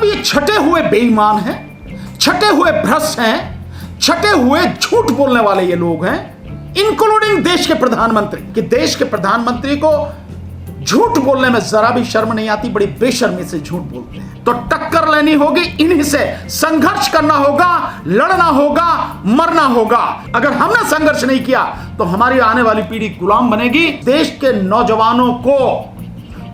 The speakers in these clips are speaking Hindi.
मतलब ये छटे हुए बेईमान हैं, छटे हुए भ्रष्ट हैं, छटे हुए झूठ बोलने वाले ये लोग हैं, इंक्लूडिंग देश के प्रधानमंत्री। कि देश के प्रधानमंत्री को झूठ बोलने में जरा भी शर्म नहीं आती, बड़ी बेशर्मी से झूठ बोलते हैं। तो टक्कर लेनी होगी इन्हीं से, संघर्ष करना होगा, लड़ना होगा, मरना होगा। अगर हमने संघर्ष नहीं किया तो हमारी आने वाली पीढ़ी गुलाम बनेगी। देश के नौजवानों को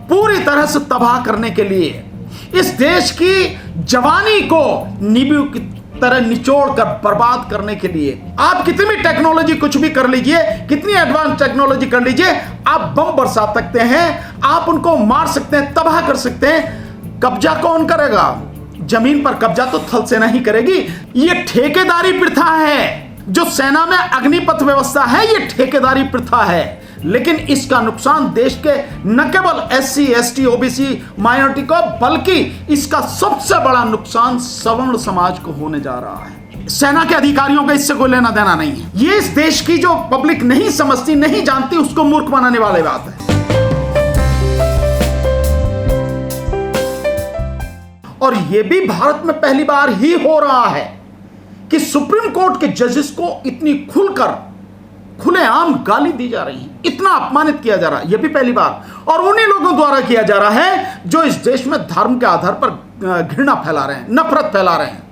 पूरी तरह से तबाह करने के लिए, इस देश की जवानी को नींबू की तरह निचोड़ कर बर्बाद करने के लिए, आप कितनी भी टेक्नोलॉजी कुछ भी कर लीजिए, कितनी एडवांस टेक्नोलॉजी कर लीजिए, आप बम बरसा सकते हैं, आप उनको मार सकते हैं, तबाह कर सकते हैं। कब्जा कौन करेगा? जमीन पर कब्जा तो थल सेना ही करेगी। ये ठेकेदारी प्रथा है। जो सेना में अग्निपथ व्यवस्था है, ये ठेकेदारी प्रथा है। लेकिन इसका नुकसान देश के न केवल SC, ST, OBC माइनॉरिटी को, बल्कि इसका सबसे बड़ा नुकसान सवर्ण समाज को होने जा रहा है। सेना के अधिकारियों का इससे कोई लेना देना नहीं है। ये इस देश की जो पब्लिक नहीं समझती, नहीं जानती, उसको मूर्ख बनाने वाली बात है। और यह भी भारत में पहली बार ही हो रहा है कि सुप्रीम कोर्ट के जजेस को इतनी खुलकर, खुलेआम गाली दी जा रही है, इतना अपमानित किया जा रहा है। यह भी पहली बार, और उन्हीं लोगों द्वारा किया जा रहा है जो इस देश में धर्म के आधार पर घृणा फैला रहे हैं, नफरत फैला रहे हैं,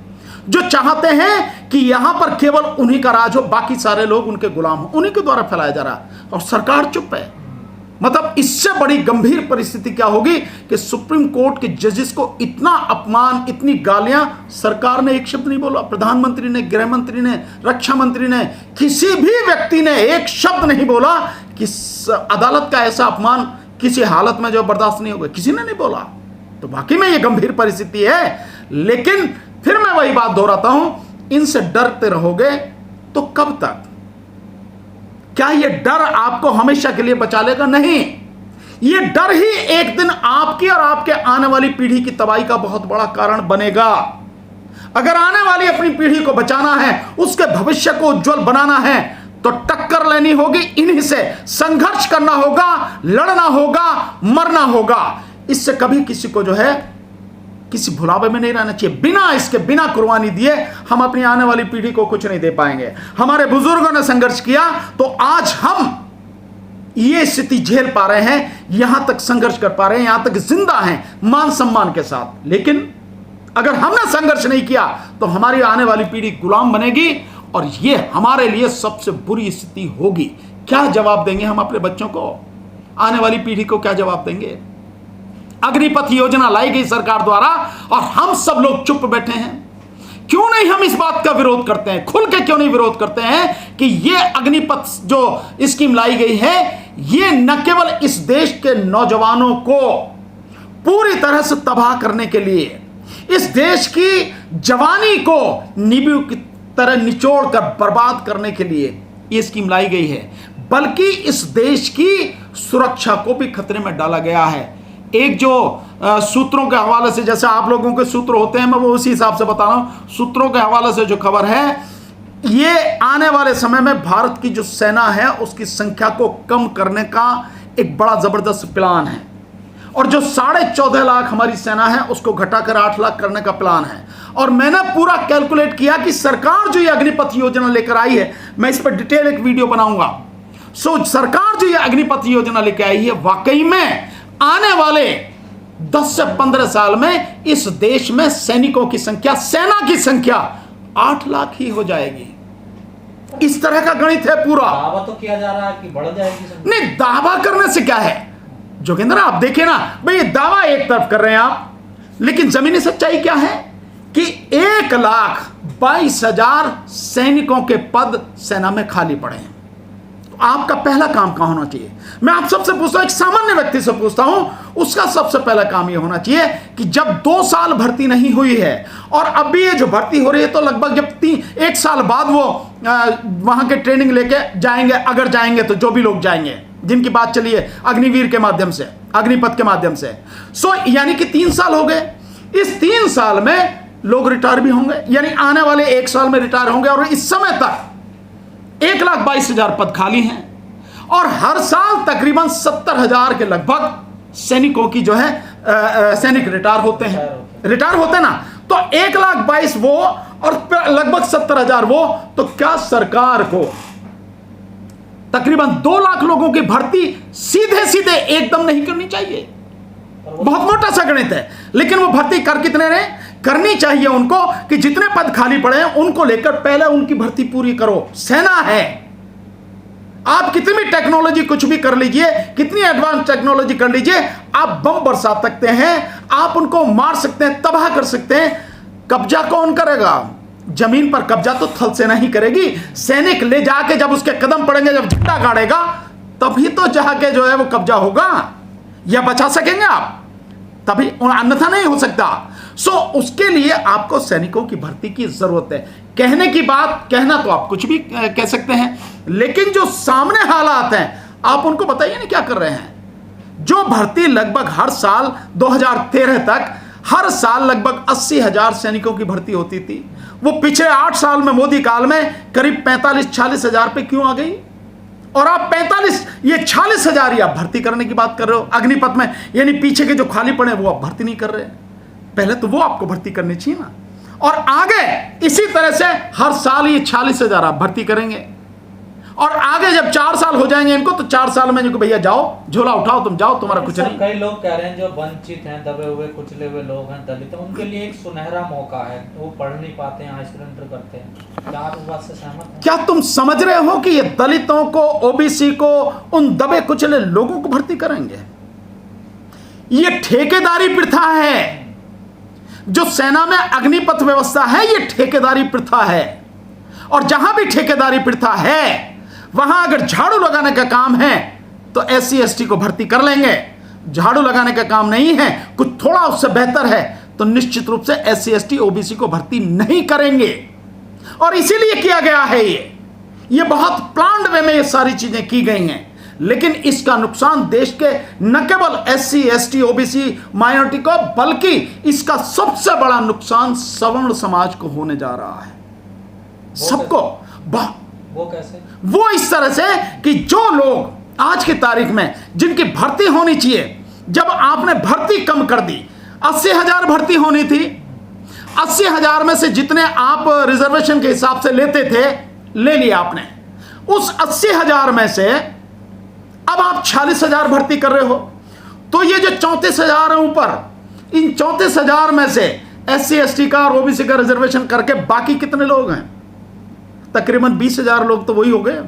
जो चाहते हैं कि यहां पर केवल उन्हीं का राज हो, बाकी सारे लोग उनके गुलाम हो। उन्हीं के द्वारा फैलाया जा रहा है और सरकार चुप है। मतलब इससे बड़ी गंभीर परिस्थिति क्या होगी कि सुप्रीम कोर्ट के जजेस को इतना अपमान, इतनी गालियां, सरकार ने एक शब्द नहीं बोला, प्रधानमंत्री ने, गृह मंत्री ने, रक्षा मंत्री ने, किसी भी व्यक्ति ने एक शब्द नहीं बोला कि अदालत का ऐसा अपमान किसी हालत में जो बर्दाश्त नहीं होगा, किसी ने नहीं बोला। तो वाकई में ये गंभीर परिस्थिति है। लेकिन फिर मैं वही बात दोहराता हूं, इनसे डरते रहोगे तो कब तक? क्या यह डर आपको हमेशा के लिए बचा लेगा? नहीं, यह डर ही एक दिन आपकी और आपके आने वाली पीढ़ी की तबाही का बहुत बड़ा कारण बनेगा। अगर आने वाली अपनी पीढ़ी को बचाना है, उसके भविष्य को उज्जवल बनाना है, तो टक्कर लेनी होगी इन्हीं से, संघर्ष करना होगा, लड़ना होगा, मरना होगा। इससे कभी किसी को जो है किसी भुलावे में नहीं रहना चाहिए। बिना इसके, बिना कुर्बानी दिए हम अपनी आने वाली पीढ़ी को कुछ नहीं दे पाएंगे। हमारे बुजुर्गों ने संघर्ष किया तो आज हम ये स्थिति झेल पा रहे हैं, यहां तक संघर्ष कर पा रहे हैं, यहां तक जिंदा हैं मान सम्मान के साथ। लेकिन अगर हमने संघर्ष नहीं किया तो हमारी आने वाली पीढ़ी गुलाम बनेगी और ये हमारे लिए सबसे बुरी स्थिति होगी। क्या जवाब देंगे हम अपने बच्चों को? आने वाली पीढ़ी को क्या जवाब देंगे? अग्निपथ योजना लाई गई सरकार द्वारा और हम सब लोग चुप बैठे हैं। क्यों नहीं हम इस बात का विरोध करते हैं? खुल के क्यों नहीं विरोध करते हैं कि ये अग्निपथ जो स्कीम लाई गई है, ये न केवल इस देश के नौजवानों को पूरी तरह से तबाह करने के लिए, इस देश की जवानी को नींबू की तरह निचोड़ कर बर्बाद करने के लिए ये स्कीम लाई गई है, बल्कि इस देश की सुरक्षा को भी खतरे में डाला गया है। एक जो सूत्रों के हवाले से, जैसे आप लोगों के सूत्र होते हैं, मैं वो उसी हिसाब से बता रहा हूं, सूत्रों के हवाले से जो खबर है, ये आने वाले समय में भारत की जो सेना है उसकी संख्या को कम करने का एक बड़ा जबरदस्त प्लान है। और जो 14.5 लाख हमारी सेना है उसको घटाकर 8 लाख करने का प्लान है। और मैंने पूरा कैलकुलेट किया कि सरकार जो ये अग्निपथ योजना लेकर आई है, मैं इस पर डिटेल एक वीडियो बनाऊंगा। सरकार जो ये अग्निपथ योजना लेकर आई है, वाकई में आने वाले 10 से 15 साल में इस देश में सैनिकों की संख्या, सेना की संख्या 8 लाख ही हो जाएगी। इस तरह का गणित है पूरा। दावा तो किया जा रहा है कि बढ़ जाएगी। नहीं, दावा करने से क्या है जोगिंदर, आप देखिए ना भाई, दावा एक तरफ कर रहे हैं आप, लेकिन जमीनी सच्चाई क्या है कि 1,22,000 सैनिकों के पद सेना में खाली पड़े हैं। आपका पहला काम क्या होना चाहिए? मैं आप सबसे पूछता हूं, एक सामान्य व्यक्ति से पूछता हूं, उसका सबसे पहला काम यह होना चाहिए कि जब 2 साल भर्ती नहीं हुई है और अभी ये जो भर्ती हो रही है, तो लगभग जब 1 साल बाद वो वहां के ट्रेनिंग लेके जाएंगे, अगर जाएंगे तो जो भी लोग जाएंगे, जिनकी बात चली है अग्निवीर के माध्यम से, अग्निपथ के माध्यम से, यानी कि 3 साल हो गए। इस 3 साल में लोग रिटायर भी होंगे, यानी आने वाले 1 साल में रिटायर होंगे। और इस समय तक 1,22,000 पद खाली हैं और हर साल तकरीबन 70,000 के लगभग सैनिकों की जो है सैनिक रिटायर होते हैं। रिटायर होते ना, तो 1,22,000 वो और लगभग 70,000 वो, तो क्या सरकार को तकरीबन 2 लाख लोगों की भर्ती सीधे सीधे एकदम नहीं करनी चाहिए? बहुत मोटा सा गणित है, लेकिन वो भर्ती कर कितने रहे? करनी चाहिए उनको कि जितने पद खाली पड़े हैं उनको लेकर पहले उनकी भर्ती पूरी करो। सेना है, आप कितनी भी टेक्नोलॉजी कुछ भी कर लीजिए, कितनी एडवांस टेक्नोलॉजी कर लीजिए, आप बम बरसा सकते हैं, आप उनको मार सकते हैं, तबाह कर सकते हैं। कब्जा कौन करेगा? जमीन पर कब्जा तो थल सेना ही करेगी। सैनिक ले जाके जब उसके कदम पड़ेंगे, जब झंडा गाड़ेगा, तभी तो जाके जो है वो कब्जा होगा, या बचा सकेंगे आप, तभी, अन्यथा नहीं हो सकता। सो उसके लिए आपको सैनिकों की भर्ती की जरूरत है। कहने की बात, कहना तो आप कुछ भी कह सकते हैं, लेकिन जो सामने हालात हैं आप उनको बताइए ना क्या कर रहे हैं। जो भर्ती लगभग हर साल 2013 तक हर साल लगभग 80,000 सैनिकों की भर्ती होती थी, वो पिछले 8 साल में मोदी काल में करीब 45-46 हजार पे क्यों आ गई? और आप 46 हजार ही आप भर्ती करने की बात कर रहे हो अग्निपथ में, यानी पीछे के जो खाली पड़े वो आप भर्ती नहीं कर रहे। पहले तो वो आपको भर्ती करनी चाहिए ना। और आगे इसी तरह से हर साल ये 46,000 आप भर्ती करेंगे, और आगे जब 4 साल हो जाएंगे इनको, तो 4 साल में जो भैया जाओ झोला उठाओ, तुम जाओ, तुम्हारा कुछ नहीं। कई लोग कह रहे हैं जो वंचित हैं, दबे हुए कुचले हुए लोग हैं, दलित हैं, उनके लिए एक सुनहरा मौका है, वो पढ़ नहीं पाते हैं, हाई स्कूल इंटर करते हैं। क्या आप इस बात से सहमत हैं? क्या तुम समझ रहे हो कि ये दलितों को, ओबीसी को, उन दबे कुचले लोगों को भर्ती करेंगे? ये ठेकेदारी प्रथा है। जो सेना में अग्निपथ व्यवस्था है, ये ठेकेदारी प्रथा है। और जहां भी ठेकेदारी प्रथा है, वहां अगर झाड़ू लगाने का काम है तो SC ST को भर्ती कर लेंगे। झाड़ू लगाने का काम नहीं है, कुछ थोड़ा उससे बेहतर है, तो निश्चित रूप से SC ST OBC को भर्ती नहीं करेंगे। और इसीलिए किया गया है ये बहुत प्लान्ड वे में ये सारी चीजें की गई हैं। लेकिन इसका नुकसान देश के न केवल SC ST OBC माइनॉरिटी को, बल्कि इसका सबसे बड़ा नुकसान सवर्ण समाज को होने जा रहा है। सबको। वो कैसे? वो इस तरह से कि जो लोग आज की तारीख में जिनकी भर्ती होनी चाहिए, जब आपने भर्ती कम कर दी, 80,000 भर्ती होनी थी, 80,000 में से जितने आप रिजर्वेशन के हिसाब से लेते थे, ले लिया आपने। उस 80,000 में से अब आप 46,000 भर्ती कर रहे हो, तो ये जो 34,000 है ऊपर, इन 34,000 में से SC ST का और OBC का रिजर्वेशन करके बाकी कितने लोग हैं? तकरीबन 20,000 लोग तो वही हो गए,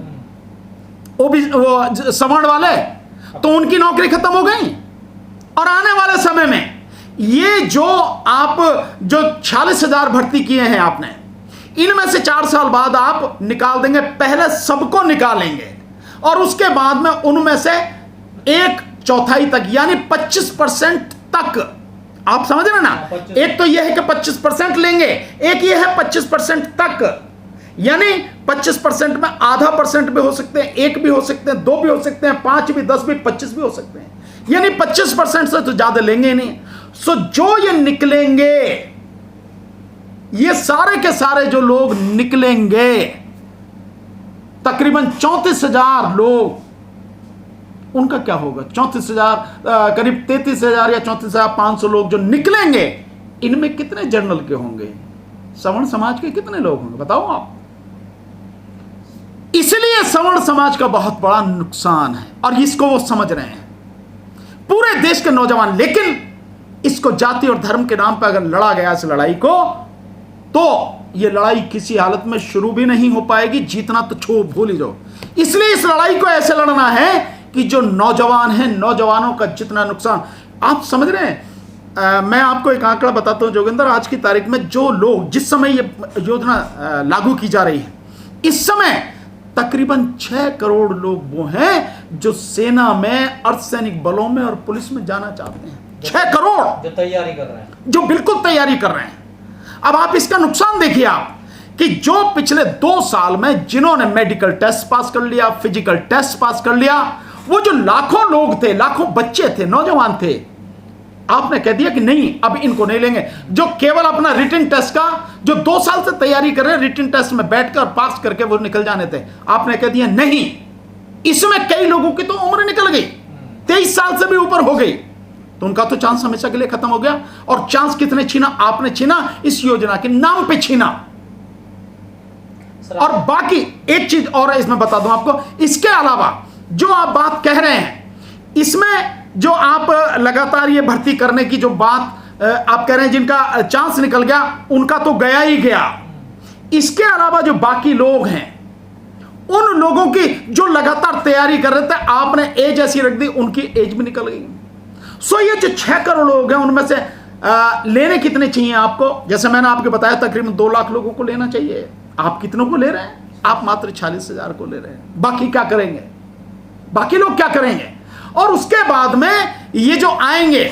वो सवर्ण वाले, तो उनकी नौकरी खत्म हो गई। और आने वाले समय में ये जो आप जो 46,000 भर्ती किए हैं आपने, इनमें से 4 साल बाद आप निकाल देंगे। पहले सबको निकालेंगे और उसके बाद में उनमें से 1/4 तक, यानी 25% तक। आप समझ रहे ना? एक तो यह है कि 25% लेंगे, एक ये है 25% तक, यानी 25% में आधा % भी हो सकते हैं, 1 भी हो सकते हैं, 2 भी हो सकते हैं, 5 भी, 10 भी, 25 भी हो सकते हैं, यानी 25% से तो ज्यादा लेंगे नहीं। सो जो ये निकलेंगे, ये सारे के सारे जो लोग निकलेंगे, तकरीबन 34,000 लोग, उनका क्या होगा? 34,000, करीब 33,000 या 34,500 लोग जो निकलेंगे, इनमें कितने जनरल के होंगे? सवर्ण समाज के कितने लोग होंगे बताओ आप? इसलिए सवर्ण समाज का बहुत बड़ा नुकसान है, और इसको वो समझ रहे हैं, पूरे देश के नौजवान। लेकिन इसको जाति और धर्म के नाम पर अगर लड़ा गया इस लड़ाई को, तो ये लड़ाई किसी हालत में शुरू भी नहीं हो पाएगी। जीतना तो भूल ही जाओ। इसलिए इस लड़ाई को ऐसे लड़ना है कि जो नौजवान हैं, नौजवानों का जितना नुकसान, आप समझ रहे हैं। मैं आपको एक आंकड़ा बताता हूं जोगिंदर, आज की तारीख में जो लोग, जिस समय ये योजना लागू की जा रही है, इस समय तकरीबन 6 करोड़ लोग वो हैं जो सेना में, अर्धसैनिक बलों में और पुलिस में जाना चाहते हैं। 6 करोड़ जो तैयारी कर रहे हैं, जो बिल्कुल तैयारी कर रहे हैं। अब आप इसका नुकसान देखिए आप, कि जो पिछले 2 साल में जिन्होंने मेडिकल टेस्ट पास कर लिया, फिजिकल टेस्ट पास कर लिया, वो जो लाखों लोग थे, लाखों बच्चे थे, नौजवान थे, आपने कह दिया कि नहीं, अब इनको नहीं लेंगे। जो केवल अपना रिटन टेस्ट का, जो 2 साल से तैयारी कर रहे हैं, रिटन टेस्ट में बैठकर पास करके वो निकल जाने थे, आपने कह दिया नहीं। इसमें कई लोगों की तो उम्र निकल गई, 23 साल से भी ऊपर हो गई। तो उनका तो चांस हमेशा के लिए खत्म हो गया। और चांस कितने छीना? आपने छीना, इस योजना के नाम पे छीना। और बाकी एक चीज और इसमें बता दूं आपको, इसके अलावा जो आप बात कह रहे हैं, इसमें जो आप लगातार ये भर्ती करने की जो बात आप कह रहे हैं, जिनका चांस निकल गया उनका तो गया ही गया। इसके अलावा जो बाकी लोग हैं, उन लोगों की जो लगातार तैयारी कर रहे थे, आपने एज ऐसी रख दी, उनकी एज भी निकल गई। सो ये जो 6 करोड़ लोग हैं, उनमें से लेने कितने चाहिए आपको? जैसे मैंने आपको बताया, तकरीबन 2 लाख लोगों को लेना चाहिए। आप कितनों को ले रहे हैं? आप मात्र 46,000 को ले रहे हैं। बाकी क्या करेंगे? बाकी लोग क्या करेंगे? और उसके बाद में ये जो आएंगे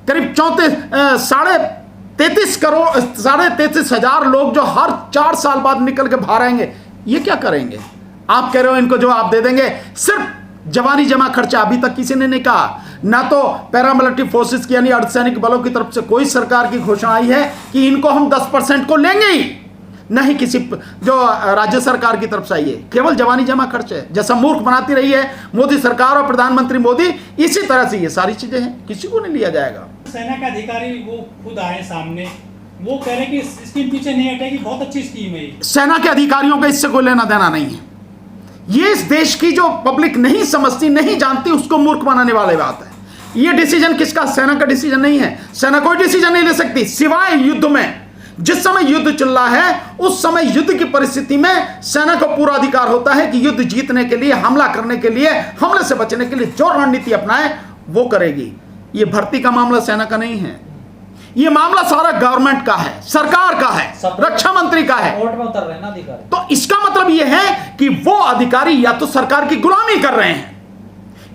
करीब 33,000 लोग जो हर 4 साल बाद निकल के बाहर आएंगे, ये क्या करेंगे? आप कह रहे हो इनको जो आप दे देंगे, सिर्फ जवानी जमा खर्चा। अभी तक किसी ने नहीं कहा, ना तो पैरामिलिट्री फोर्सेस की यानी अर्धसैनिक बलों की तरफ से कोई सरकार की घोषणा आई है कि इनको हम 10% को लेंगे ही नहीं, किसी जो राज्य सरकार की तरफ से आई है। केवल जवानी जमा खर्च है, जैसा मूर्ख बनाती रही है मोदी सरकार और प्रधानमंत्री मोदी, इसी तरह से ये सारी चीजें हैं, किसी को नहीं लिया जाएगा। सेना के अधिकारी वो खुद आए सामने, वो कह रहे कि स्कीम पीछे नहीं हटेगी, बहुत अच्छी स्कीम है। सेना के अधिकारियों का इससे कोई लेना देना नहीं है। ये इस देश की जो पब्लिक नहीं समझती, नहीं जानती, उसको मूर्ख बनाने वाली बात है। ये डिसीजन किसका? सेना का डिसीजन नहीं है। सेना कोई डिसीजन नहीं ले सकती, सिवाय युद्ध में। जिस समय युद्ध चल रहा है, उस समय युद्ध की परिस्थिति में सेना को पूरा अधिकार होता है कि युद्ध जीतने के लिए, हमला करने के लिए, हमले से बचने के लिए जो रणनीति अपनाए वो करेगी। ये भर्ती का मामला सेना का नहीं है, ये मामला सारा गवर्नमेंट का है, सरकार का है, रक्षा मंत्री का है। कोर्ट में उतर रहे हैं ना अधिकारी। तो इसका मतलब यह है कि वो अधिकारी या तो सरकार की गुलामी कर रहे हैं,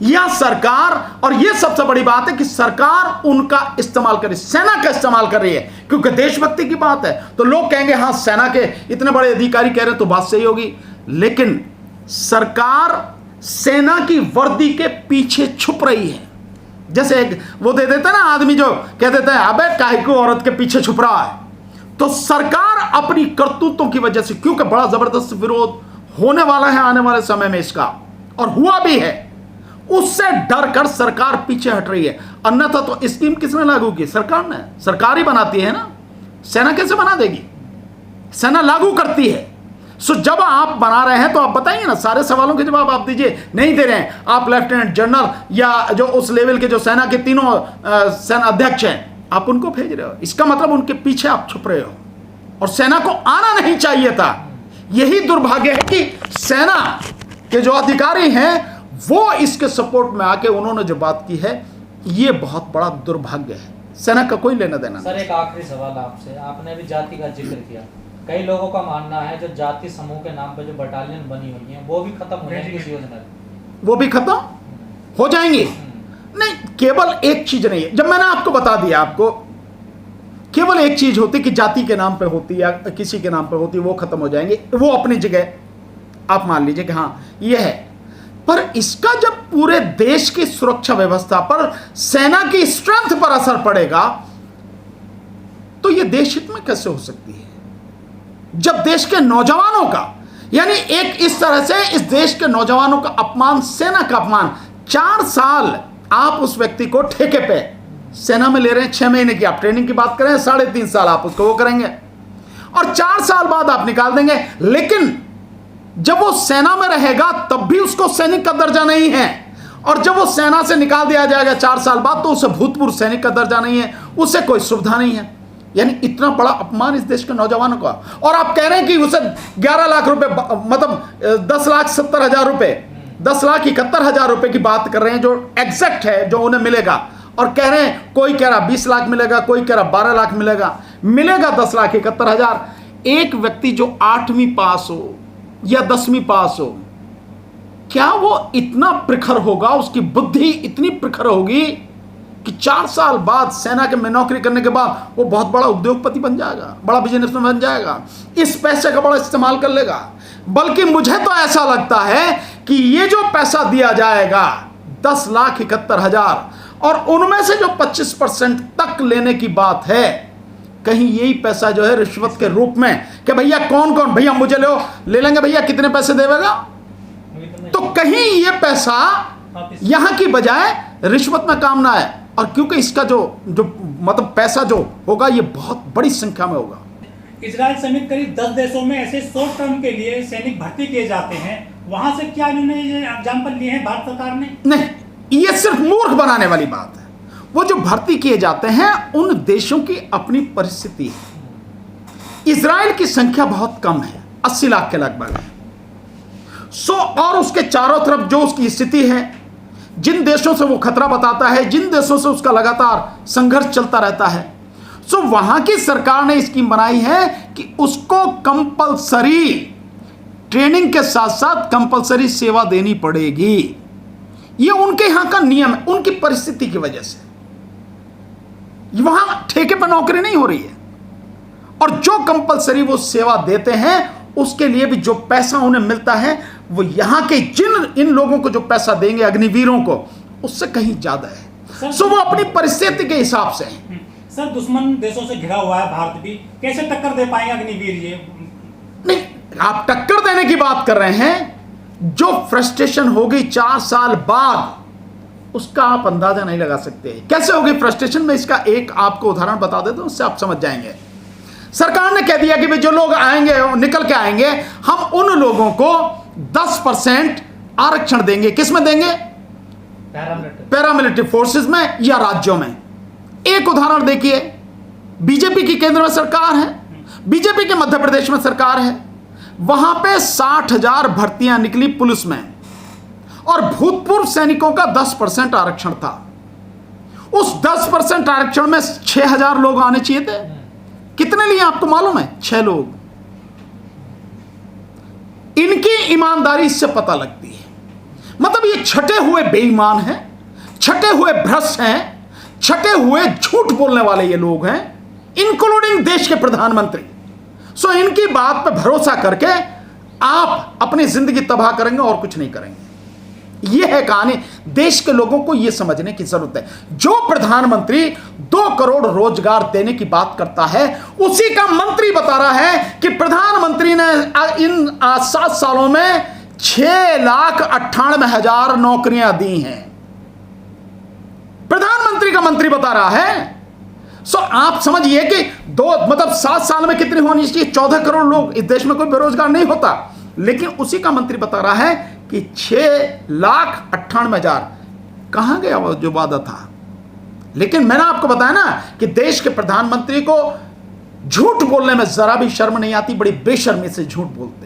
या सरकार, और यह सबसे बड़ी बात है कि सरकार उनका इस्तेमाल कर रही है, सेना का इस्तेमाल कर रही है, क्योंकि देशभक्ति की बात है। तो लोग कहेंगे हाँ, सेना के इतने बड़े अधिकारी कह रहे हैं तो बात सही होगी, लेकिन सरकार सेना की वर्दी के पीछे छुप रही है। जैसे एक वो दे देते ना आदमी, जो कह देते हैं अबे काहे को औरत के पीछे छुप रहा है। तो सरकार अपनी करतूतों की वजह से, क्योंकि बड़ा जबरदस्त विरोध होने वाला है आने वाले समय में इसका, और हुआ भी है, उससे डर कर सरकार पीछे हट रही है। अन्यथा तो स्कीम किसने लागू की? सरकार ने। सरकार ही बनाती है ना, सेना कैसे बना देगी? सेना लागू करती है। सो जब आप बना रहे हैं तो आप बताइए ना, सारे सवालों के जवाब आप दीजिए। नहीं दे रहे हैं, आप लेफ्टिनेंट जनरल या जो उस लेवल के जो सेना के तीनों सेना अध्यक्ष हैं, आप उनको भेज रहे हो। इसका मतलब उनके पीछे आप छुप रहे हो, और सेना को आना नहीं चाहिए था। यही दुर्भाग्य है कि सेना के जो अधिकारी हैं वो इसके सपोर्ट में आके उन्होंने जो बात की है, ये बहुत बड़ा दुर्भाग्य है। सेना का कोई लेना देना नहीं। सर, एक आखिरी सवाल आपसे, आपने अभी जाति का जिक्र किया। कई लोगों का मानना है जो जाति समूह के नाम पर जो बटालियन बनी हुई है वो भी खत्म हो जाएंगी इस योजना में। वो भी खत्म हो जाएंगे? नहीं, केवल एक चीज नहीं है। जब मैंने आपको बता दिया, आपको केवल एक चीज होती कि जाति के नाम पे होती या किसी के नाम पे होती, वो खत्म हो जाएंगे। वो अपनी जगह आप मान लीजिए कि हाँ ये है, पर इसका जब पूरे देश की सुरक्षा व्यवस्था पर, सेना की स्ट्रेंथ पर असर पड़ेगा, तो ये देश हित में कैसे हो सकती है? जब देश के नौजवानों का, यानी एक इस तरह से इस देश के नौजवानों का अपमान, सेना का अपमान। 4 साल आप उस व्यक्ति को ठेके पे सेना में ले रहे हैं, 6 महीने की आप ट्रेनिंग की बात करें, 3.5 साल आप उसको वो करेंगे, और 4 साल बाद आप निकाल देंगे। लेकिन जब वो सेना में रहेगा तब भी उसको सैनिक का दर्जा नहीं है, और जब वो सेना से निकाल दिया जाएगा 4 साल बाद, तो उसे भूतपूर्व सैनिक का दर्जा नहीं है, उसे कोई सुविधा नहीं है। यानी इतना बड़ा अपमान इस देश के नौजवानों का। और आप कह रहे हैं कि उसे 11 लाख रुपए, मतलब 10,70,000 रुपए, 10,71,000 रुपए की बात कर रहे हैं, जो एग्जैक्ट है जो उन्हें मिलेगा। और कह रहे हैं, कोई कह रहा 20 लाख मिलेगा, कोई कह रहा 12 लाख मिलेगा। मिलेगा 10,71,000। एक व्यक्ति जो 8वीं पास हो या 10वीं पास हो, क्या वो इतना प्रखर होगा, उसकी बुद्धि इतनी प्रखर होगी कि 4 साल बाद सेना के में नौकरी करने के बाद वो बहुत बड़ा उद्योगपति बन जाएगा, बड़ा बिजनेसमैन बन जाएगा, इस पैसे का बड़ा इस्तेमाल कर लेगा। बल्कि मुझे तो ऐसा लगता है कि ये जो पैसा दिया जाएगा 10,71,000, और उनमें से जो 25% तक लेने की बात है, कहीं यही पैसा जो है रिश्वत के रूप में, कि भैया कौन कौन, भैया मुझे ले लेंगे, भैया कितने पैसे देगा, तो कहीं ये पैसा यहां की बजाय रिश्वत में काम ना आए। और क्योंकि इसका जो मतलब पैसा जो होगा ये बहुत बड़ी संख्या में होगा। इजराइल समेत करीब 10 देशों में ऐसे शॉर्ट टर्म के लिए सैनिक भर्ती किए जाते हैं, वहां से क्या इन्होंने ये एग्जाम्पल लिए हैं भारत सरकार ने? नहीं, ये सिर्फ मूर्ख बनाने वाली बात है। वो जो भर्ती किए जाते हैं उन देशों की अपनी परिस्थिति है। इजराइल की संख्या बहुत कम है, 80 लाख के लगभग है। और उसके चारों तरफ जो उसकी स्थिति है, जिन देशों से वो खतरा बताता है, जिन देशों से उसका लगातार संघर्ष चलता रहता है, वहां की सरकार ने स्कीम बनाई है कि उसको कंपलसरी ट्रेनिंग के साथ साथ कंपलसरी सेवा देनी पड़ेगी। ये उनके यहां का नियम है, उनकी परिस्थिति की वजह से। वहां ठेके पर नौकरी नहीं हो रही है, और जो कंपलसरी वो सेवा देते हैं उसके लिए भी जो पैसा उन्हें मिलता है वो यहां के इन लोगों को जो पैसा देंगे अग्निवीरों को, उससे कहीं ज्यादा है। वो अपनी परिस्थिति के हिसाब से है। सर, दुश्मन देशों से घिरा हुआ है भारत भी, कैसे टक्कर दे पाएंगे अग्निवीर? ये नहीं, आप टक्कर देने की बात कर रहे हैं। जो फ्रस्ट्रेशन होगी 4 साल बाद, उसका आप अंदाजा नहीं लगा सकते कैसे होगी फ्रस्ट्रेशन। में इसका एक आपको उदाहरण बता देता हूं, उससे आप समझ जाएंगे। सरकार ने कह दिया कि भाई जो लोग आएंगे निकल के आएंगे, हम उन लोगों को 10% आरक्षण देंगे। किस में देंगे? पैरामिलिट्री फोर्सेस में या राज्यों में। एक उदाहरण देखिए, बीजेपी की केंद्र में सरकार है, बीजेपी के मध्य प्रदेश में सरकार है, वहां पे 60,000 भर्तियां निकली पुलिस में, और भूतपूर्व सैनिकों का 10% आरक्षण था। उस 10% आरक्षण में 6,000 लोग आने चाहिए थे। कितने लिए आपको मालूम है? 6 लोग। इनकी ईमानदारी इससे पता लगती है। मतलब ये छटे हुए बेईमान हैं, छटे हुए भ्रष्ट हैं, छटे हुए झूठ बोलने वाले ये लोग हैं, इंक्लूडिंग देश के प्रधानमंत्री। इनकी बात पर भरोसा करके आप अपनी जिंदगी तबाह करेंगे और कुछ नहीं करेंगे। यह है कहानी। देश के लोगों को यह समझने की जरूरत है। जो प्रधानमंत्री 2 करोड़ रोजगार देने की बात करता है, उसी का मंत्री बता रहा है कि प्रधानमंत्री ने इन 7 सालों में 6,98,000 नौकरियां दी हैं। प्रधानमंत्री का मंत्री बता रहा है। आप समझिए कि 7 साल में कितनी होनी चाहिए? 14 करोड़ लोग। इस देश में कोई बेरोजगार नहीं होता, लेकिन उसी का मंत्री बता रहा है कि 6,98,000 कहां गया वो जो वादा था। लेकिन मैंने आपको बताया ना कि देश के प्रधानमंत्री को झूठ बोलने में जरा भी शर्म नहीं आती, बड़ी बेशर्मी से झूठ बोलते हैं।